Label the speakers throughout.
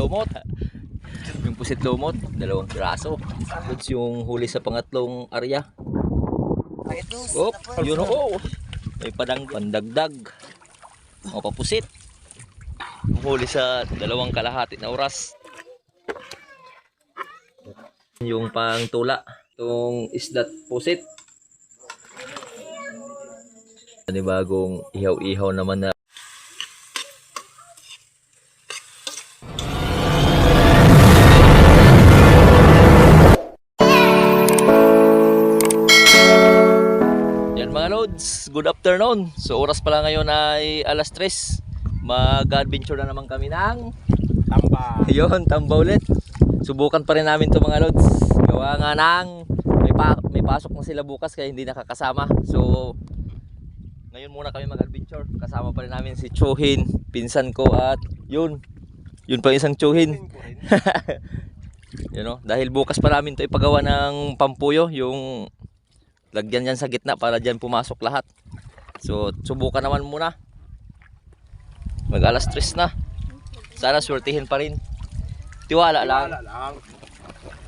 Speaker 1: lumot. Yung pusit lumot, 2 piraso. Lods yung huli sa pangatlong area. Oh, yun o. May pandagdag. Mga papusit. Yung huli sa 2 kalahati na oras. Yung pang tula. Itong isdat pusit. Bagong ihaw-ihaw naman na. Mga lods, good afternoon. So oras pala ngayon ay alas 3. Mag-adventure na naman kami ng tamba. Yun, tamba ulit. Subukan pa rin namin to mga lods. Gawa nga ng may pasok na sila bukas kaya hindi nakakasama. So ngayon muna kami mag-adventure. Kasama pa rin namin si Chuhin, pinsan ko, at yun pa isang Chuhin. You know, dahil bukas pa namin to ipagawa ng pampuyo, yung lagyan yan sa gitna para dyan pumasok lahat. So subukan naman muna. Mag alas 3 na. Sana swertihin pa rin. Tiwala lang.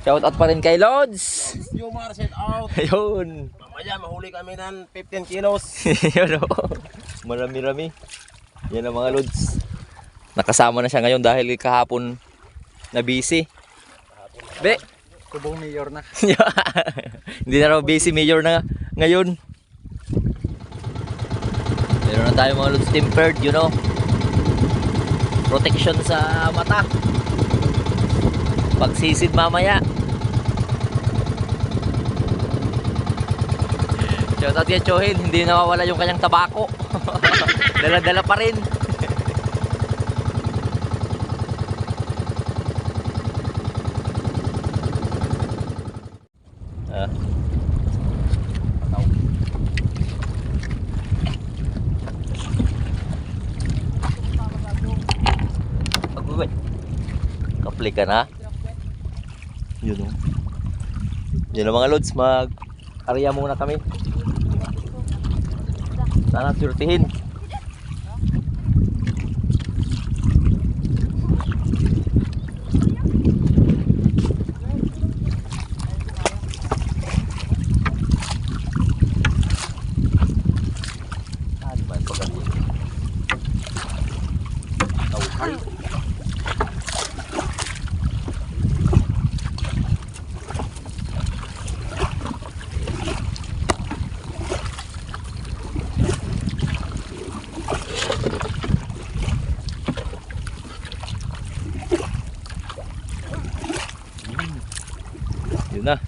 Speaker 1: Shout out pa rin kay Lods.
Speaker 2: Yumar, shout out.
Speaker 1: Ayun.
Speaker 2: Mamaya mahuli kami ng 15 kilos.
Speaker 1: Yun o. Marami-rami. Yan ang mga Lods. Nakasama na siya ngayon dahil kahapon na busy. Be.
Speaker 2: Kubong mayor na.
Speaker 1: Hindi na raw busy mayor na ngayon. Meron na tayo mga Lods tempered, you know. Protection sa mata. Pagsisid mamaya. Shoutout kay Chuhin, hindi nawawala yung kanyang tabako. Dala-dala pa rin. Kapli ka na. Yun o. Yun ang mga Lods, mag-area muna kami. Sana swertihin. Yun na.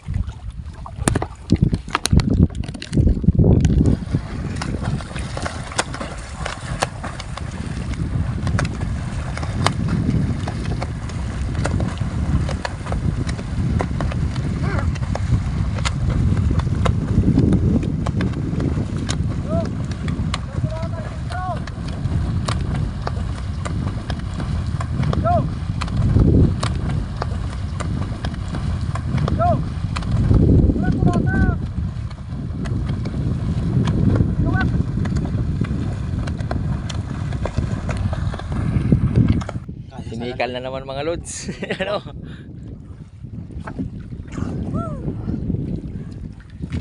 Speaker 1: Sinikal na naman mga Lods. Ano?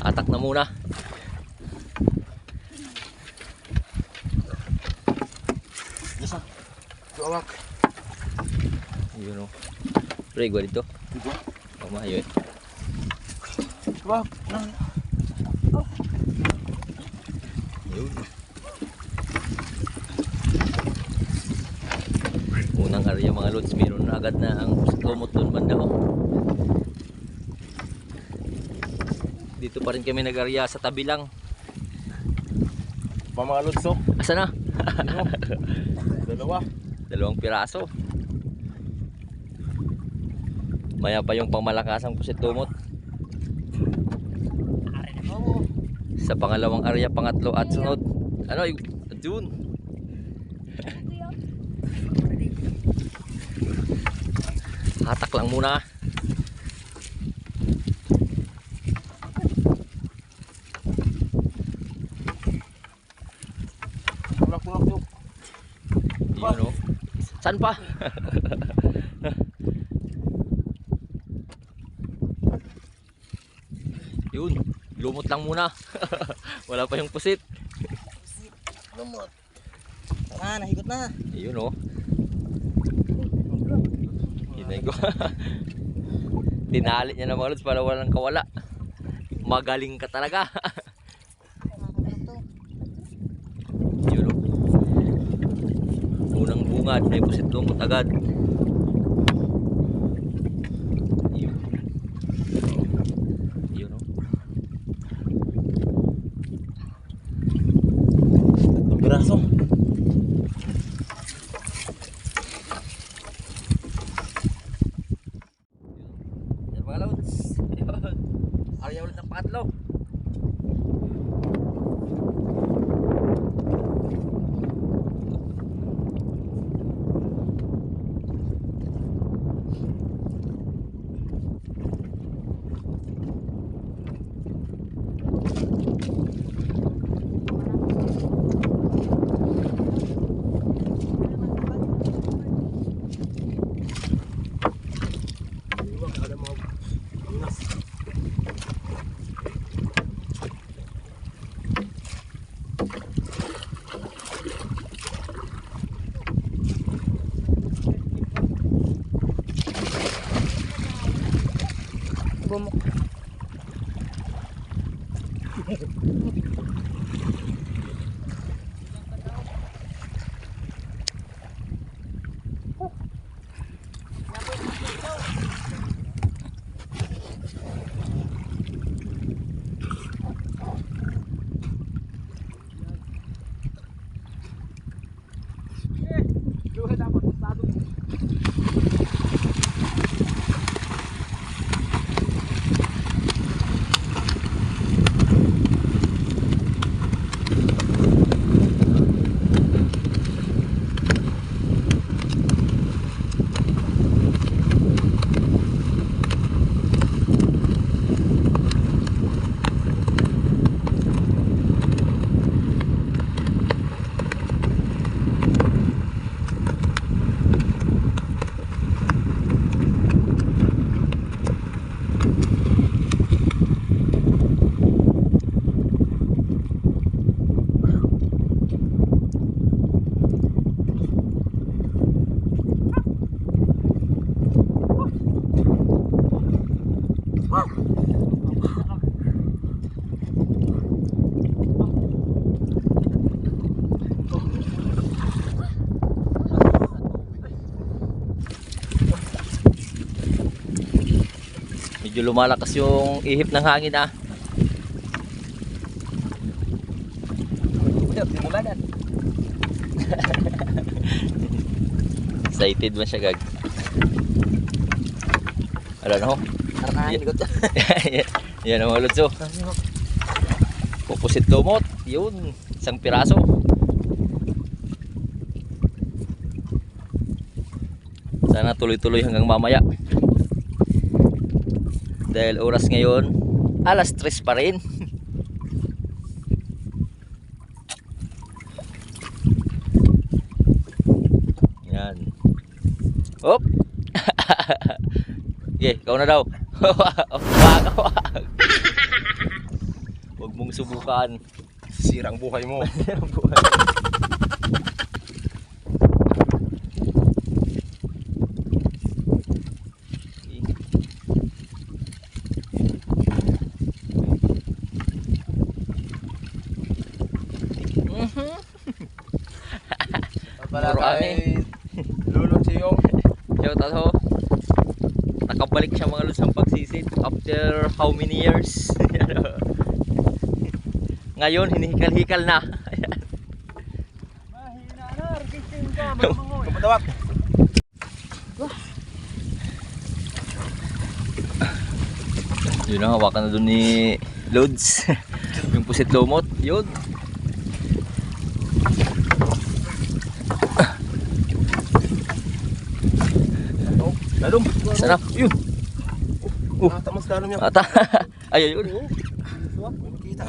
Speaker 1: Atak na muna.
Speaker 2: Yes, tuwak.
Speaker 1: Yun o. Pre, gua dito. Oh, mahayo eh.
Speaker 2: Tuwak.
Speaker 1: Yun. Unang area mga Lods, meron na agad na ang lumot doon banda o. Dito pa rin kami nag-area sa tabi lang.
Speaker 2: Mga Lods, so.
Speaker 1: Asa na?
Speaker 2: Dalawa.
Speaker 1: 2 piraso. Maya pa yung pangmalakasang pusit lumot. Sa pangalawang area, pangatlo at sunod. Ano, June. Hatak lang muna. Saan pa? Yun, lumot lang muna. Wala pa yung pusit.
Speaker 3: Lumot. Tama, nahigot na.
Speaker 1: Yun oh. Hinay ko. Tinalit niya na mga lods para walang kawala. Magaling ka talaga. Yun oh. Unang bungad, may pusit lumot agad. Yun. Yun oh.
Speaker 2: Ang piraso.
Speaker 1: Yan mga lods. Yun. Arya ulit ng pangatlo.
Speaker 3: Bumok.
Speaker 1: Medyo lumalakas yung ihip ng hangin ah.
Speaker 3: Simulan.
Speaker 1: Excited man siya gag. Wala na ho.
Speaker 3: Karena higot.
Speaker 1: Yan ang mga lods oh. Pupusit lumot. Yun. Isang piraso. Sana tuloy-tuloy hanggang mamaya. Dahil oras ngayon, 3:00 pa rin. Yan. Hop! Okay, ikaw na daw. Wag. Huwag mong subukan.
Speaker 2: Sirang buhay mo.
Speaker 1: Puro kami.
Speaker 2: Lulot siyo.
Speaker 1: Shout out ho. Nakabalik siya mga lods ng pagsisit after how many years? Ngayon hinihikal-hikal na.
Speaker 3: Mahina na, resisting ka, magmangoy.
Speaker 2: Kamatawak.
Speaker 1: Yun na, hawakan na dun ni Lods. Yung pusit lumot, yun.
Speaker 2: Lalong.
Speaker 1: Sarap, yun.
Speaker 2: Tamas lalong yan.
Speaker 1: Ata. Ay, yun.
Speaker 2: Makita.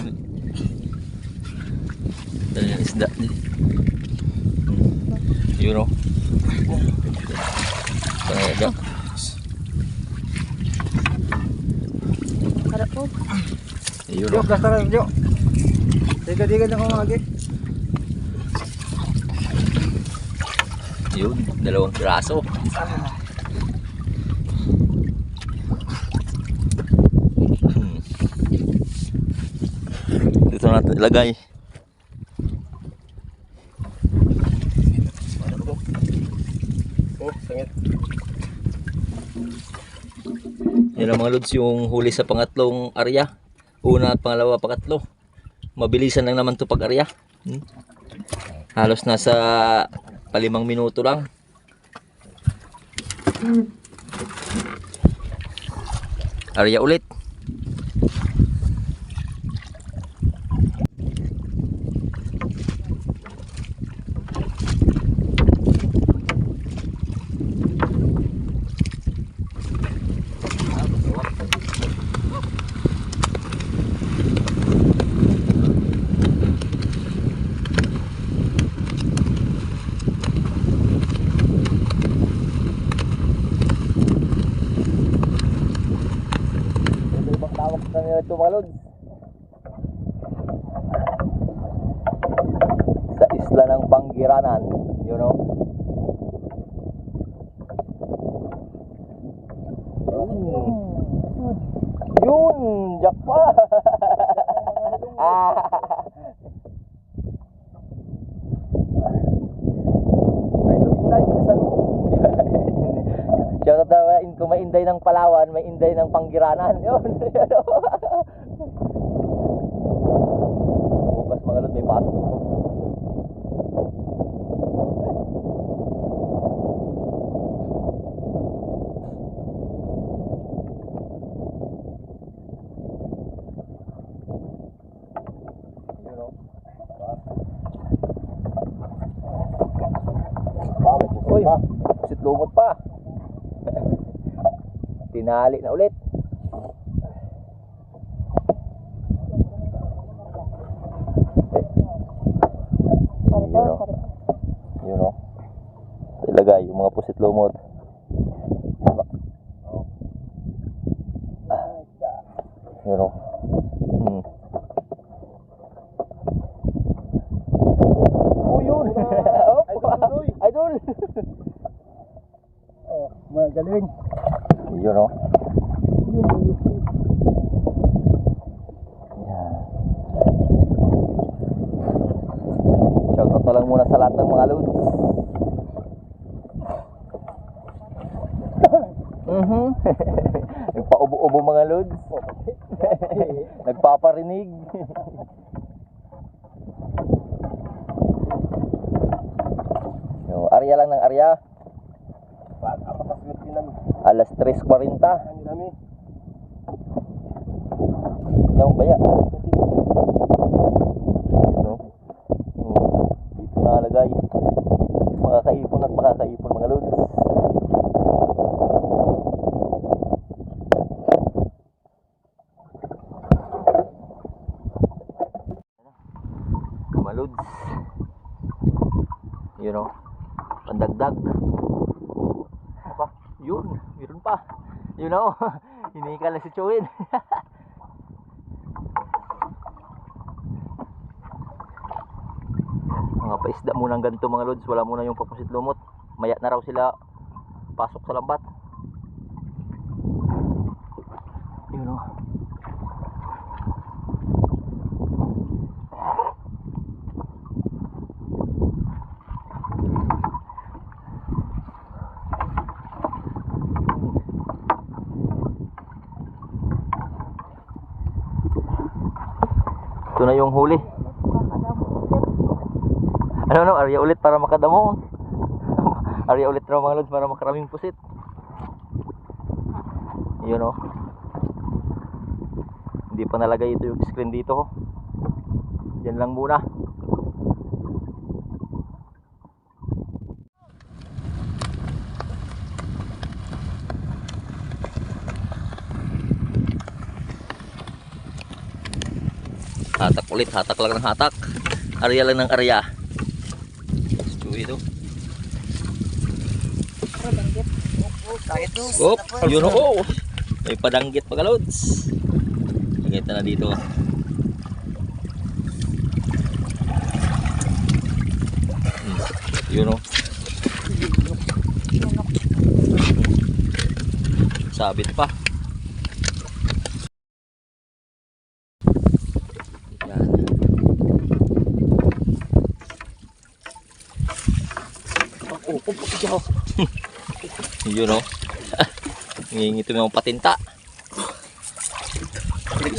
Speaker 1: Dali yung isda. Yun o. Ayan.
Speaker 3: Harap po.
Speaker 1: Ayun
Speaker 2: Jo,
Speaker 1: o.
Speaker 2: gas tara, Jo. Diga-diga na kumagi.
Speaker 1: Yun, 2 piraso. Dito natin ilagay.
Speaker 2: Oh, sangit.
Speaker 1: Yan ang mga lods, yung huli sa pangatlong area. Una at pangalawa, pangatlo. Mabilisan lang naman to pag area. Halos nasa 5 minuto lang. Area ulit. Ito mga lods, sa isla ng Panggiranan, you know. Yun, jackpot. Shoutout na kung may inday ng Palawan, may inday ng Panggiranan. Yun. Bukas mga lod, may pasok to. Uy, sit lumot pa. Tinali na ulit. Yun o. Ilagay yung mga pusit lumot. Yun o. Oh yun. Idol.
Speaker 2: Oh, magaling.
Speaker 1: Yun o. Shoutout na lang muna sa lahat ng mga lods. Nagpa-ubo-ubo mga lods. Nagpaparinig. Yung area lang ng area. Alas 3:40. Yung baya. No? Nalagay. Makakaipon at makakaipon mga lods. Mga lods. You know, pandagdag. Apa? Yun, meron pa. You know, hinikal na si Chowin. Mga paisda muna ng ganito mga lods, wala muna yung papusit lumot. Maya na raw sila pasok sa lambat. You know. Ito na yung huli. Ano, area ulit para makadamo. Area ulit raw mga lods para makaraming pusit. Yun o. Hindi pa nalagay ito yung screen dito. Yan lang muna. Hatak ulit, hatak lang ng hatak. Area lang ng area. Ito. Op, yun o. May padanggit pa kalods. Kita na dito. Yun o. Sabit pa. Yan. Yun o. Ngingito mo yung patinta.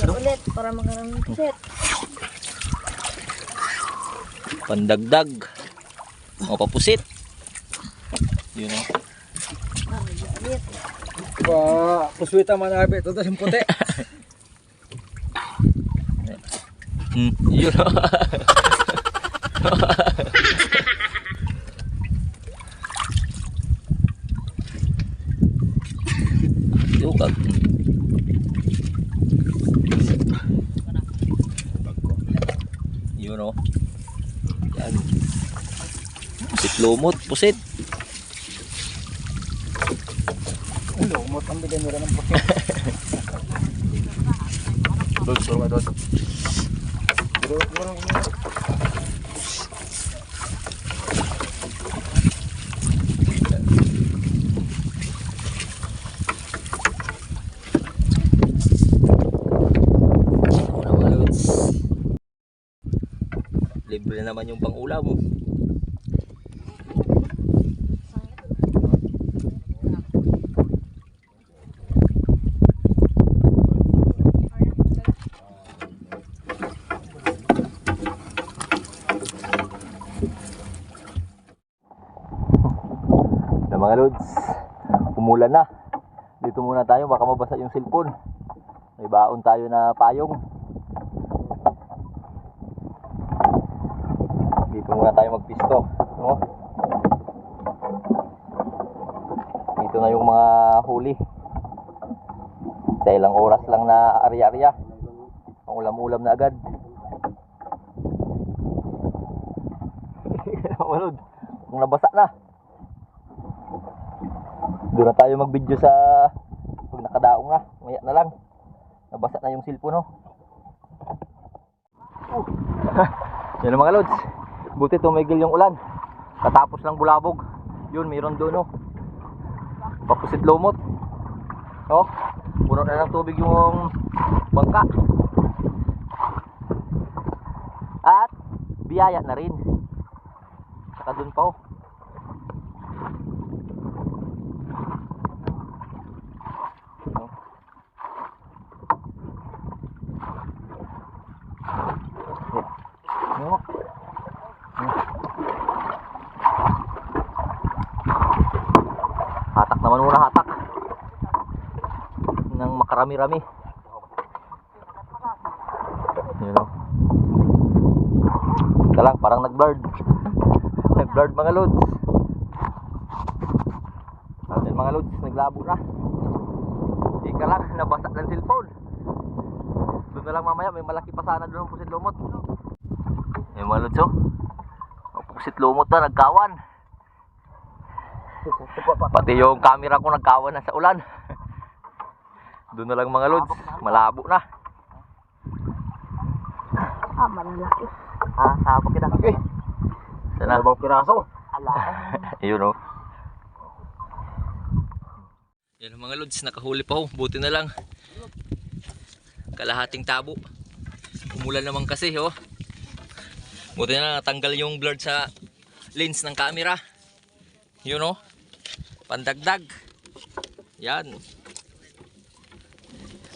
Speaker 3: Ulit para makaraming set.
Speaker 1: Pandagdag. O papusit. Yun o.
Speaker 3: Ulit.
Speaker 2: Puswita manabi. Ito yung puti.
Speaker 1: Yun o. Lukag. Yun o. Yan. Pusit lumot. Pusit.
Speaker 2: Lumot ang bigyan nila ng puti. Doon, suruh nga doon.
Speaker 1: Libre na naman yung pang-ulam. Na mga lods, umulan na. Dito muna tayo, baka mabasa yung cellphone. May baon tayo na payong. Dito muna tayo magpisto, no? Dito na yung mga huli. Sa ilang oras lang na arya-arya. Pangulam-ulam na agad. Kung nabasa na. Doon na tayo mag-video sa pag nakadaong na. Maya na lang. Nabasa na yung cellphone, no? Yan ang mga lods. Buti tumigil yung ulan. Katapos lang bulabog. Yun, mayroon doon, no? Papusit lumot. No? Puno na ng tubig yung bangka. At biyaya na rin. Saka doon pa, oh. Hatak naman muna, hatak ng makarami-rami. Yun o. Ika lang, parang nag-blurred. Nag-blurred mga lods. Ayun mga lods, naglabo na. Ika lang, nabasa ng cellphone. Doon na lang mamaya, may malaki pa sana doon ang pusit lumot. Ayun mga lods, oh. Pusit lumot na, nagkawan. Pati yung camera ko nagkawan na sa ulan. Doon na lang mga lods, malabo na.
Speaker 3: Malalaki.
Speaker 2: Sabak kita. Okay.
Speaker 1: Sana.
Speaker 2: Dalawang piraso.
Speaker 1: Ayun o. Yan mga lods, nakahuli pa ho. Buti na lang. Kalahating tabo. Umulan naman kasi ho. Buti na natanggal yung blur sa lens ng camera. Yun o. Pandagdag. Yan.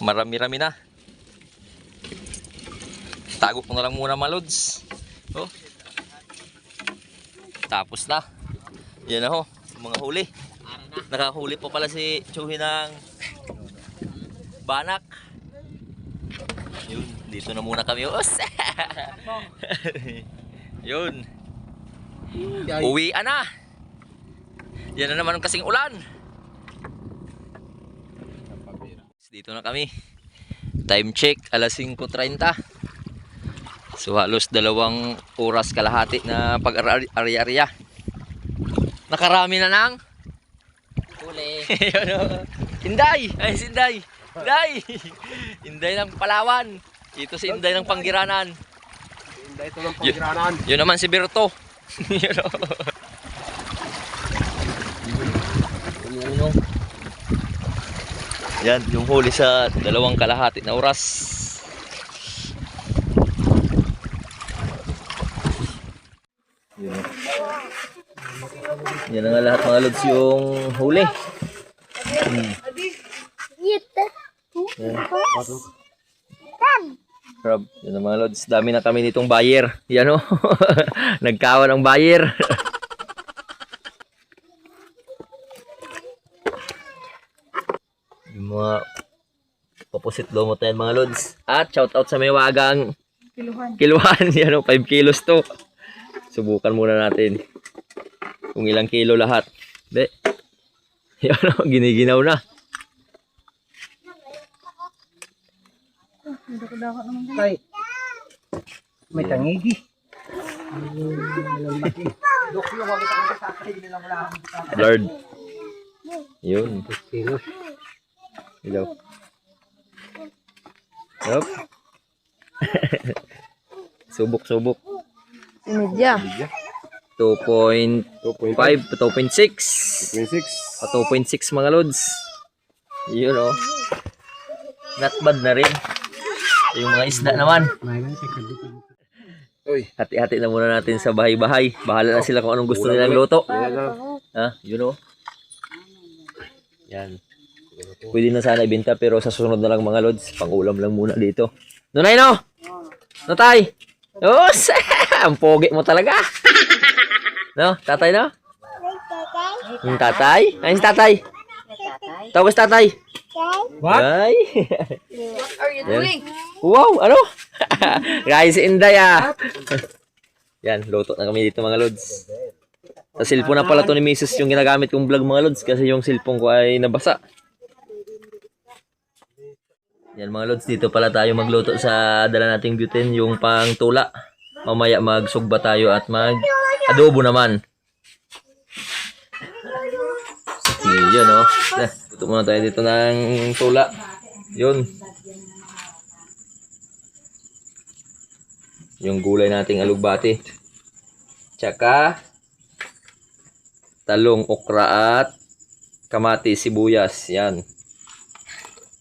Speaker 1: Marami-rami na. Tago ko na lang muna mga lods. Oh. Tapos na. Yan na ho. Mga huli. Nakahuli pa pala si Chuhi ng banak. Yun. Dito na muna kami. Yun. Uwian na. Yan na naman ang kasing ulan. Dito na kami. Time check, alas 5:30. So halos 2 oras kalahati na pag-ari-ariya. Nakarami na ng Yun, oh. Inday! Ay, si Inday! Inday! Inday ng Palawan. Ito si Inday ng Panggiranan.
Speaker 2: Inday ito ng Panggiranan.
Speaker 1: Yun naman si Berto. Yun, oh. Yun, oh. Yan, yung huli sa 2.5 na oras. Yun, oh. Yan na nga lahat mga lods yung huli. Crab. Yan ang mga lods. Dami na kami nitong buyer. Yan o. Nagkawan ang buyer. Yung mga papusit lumot na yan mga lods. At shout out sa may wagang kiluhan. Yan o. 5 kilos to. Subukan muna natin. Kung ilang kilo lahat. Be. Yan o. Giniginaw na.
Speaker 2: Kay, may tangigi.
Speaker 1: Lord. Yun. Hello. Yup. Subok-subok.
Speaker 3: Media.
Speaker 1: 2.5 to 2.6.
Speaker 2: 26.
Speaker 1: 2.6 mga lods. Yun o. Not bad na rin. Yung mga isda naman.
Speaker 2: Uy.
Speaker 1: Hati-hati na muna natin sa bahay-bahay. Bahala na sila kung anong gusto nilang luto. Ha? Yun o. Yan. Pwede na sana ibenta pero sa susunod na lang mga lods. Pang-ulam lang muna dito. Nunay no? Notay? Os! Ang pogi mo talaga. No? Tatay no? Yung tatay? Ayun si tatay. Tawag si tatay.
Speaker 2: What?
Speaker 1: Ay.
Speaker 3: What are you doing?
Speaker 1: Wow, ano? Guys, si Inday ah. Yan, luto na kami dito mga lods. Sa cellphone na pala to ni Mrs. yung ginagamit kong vlog mga lods kasi yung cellphone ko ay nabasa. Yan mga lods, dito pala tayo magluto sa dala nating butane, yung pang tula. Mamaya magsugba tayo at mag adobo naman. Yun oh. Luto muna tayo dito ng tula. Yun. Yung gulay nating alugbati. Tsaka talong, okra at kamatis, sibuyas. Yan.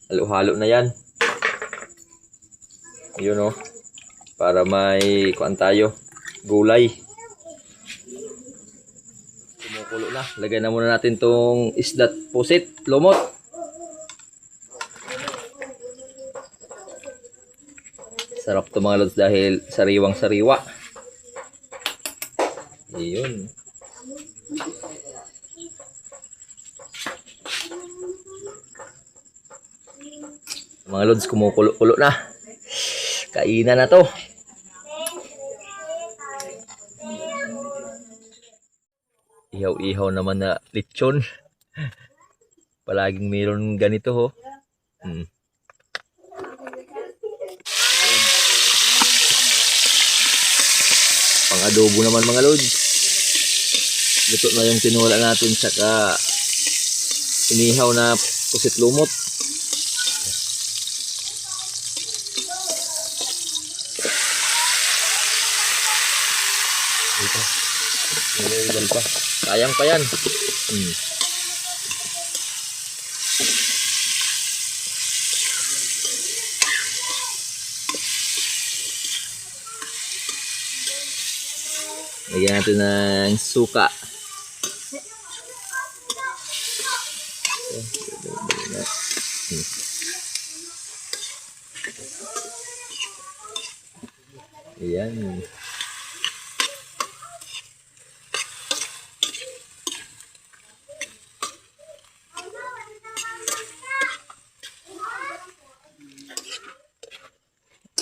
Speaker 1: Halo-halo na yan. Yun o. Para may kuan tayo. Gulay. Kumukulo na. Lagay na muna natin tong isdat pusit. Lumot. Sarap to mga lods dahil sariwang sariwa. Yun. Mga lods, kumukulo-kulo na. Kainan na to. Ihaw-ihaw naman na lechon. Palaging mayroon ganito ho. Pang adobo naman mga lods. Luto na yung tinula natin saka inihaw na pusit lumot. Ito. Nililibal pa. Sayang pa yan. Lagyan natin ng suka. Ayan.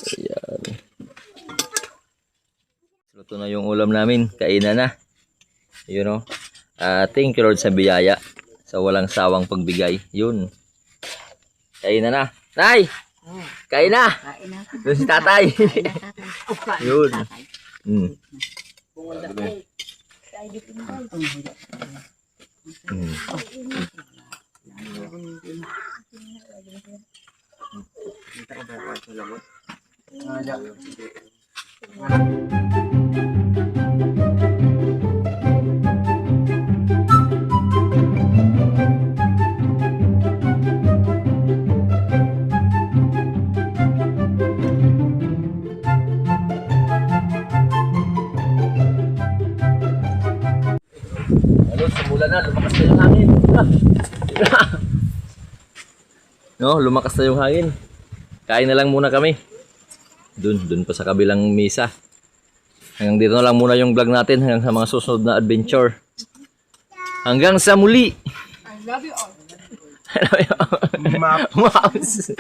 Speaker 1: Ayan. Luto na yung ulam namin. Kainan na. Yun o. Thank you Lord sa biyaya. Sa walang sawang pagbigay. Yun. Kainan na. Nay! Kain na! Doon si tatay. Yun. simula na, lumakas na yung hangin. No, lumakas na yung hangin. Kain na lang muna kami. Dun pa sa kabilang mesa. Hanggang dito na lang muna yung vlog natin hanggang sa mga susunod na adventure. Hanggang sa muli.
Speaker 3: I love you all.
Speaker 1: Maps.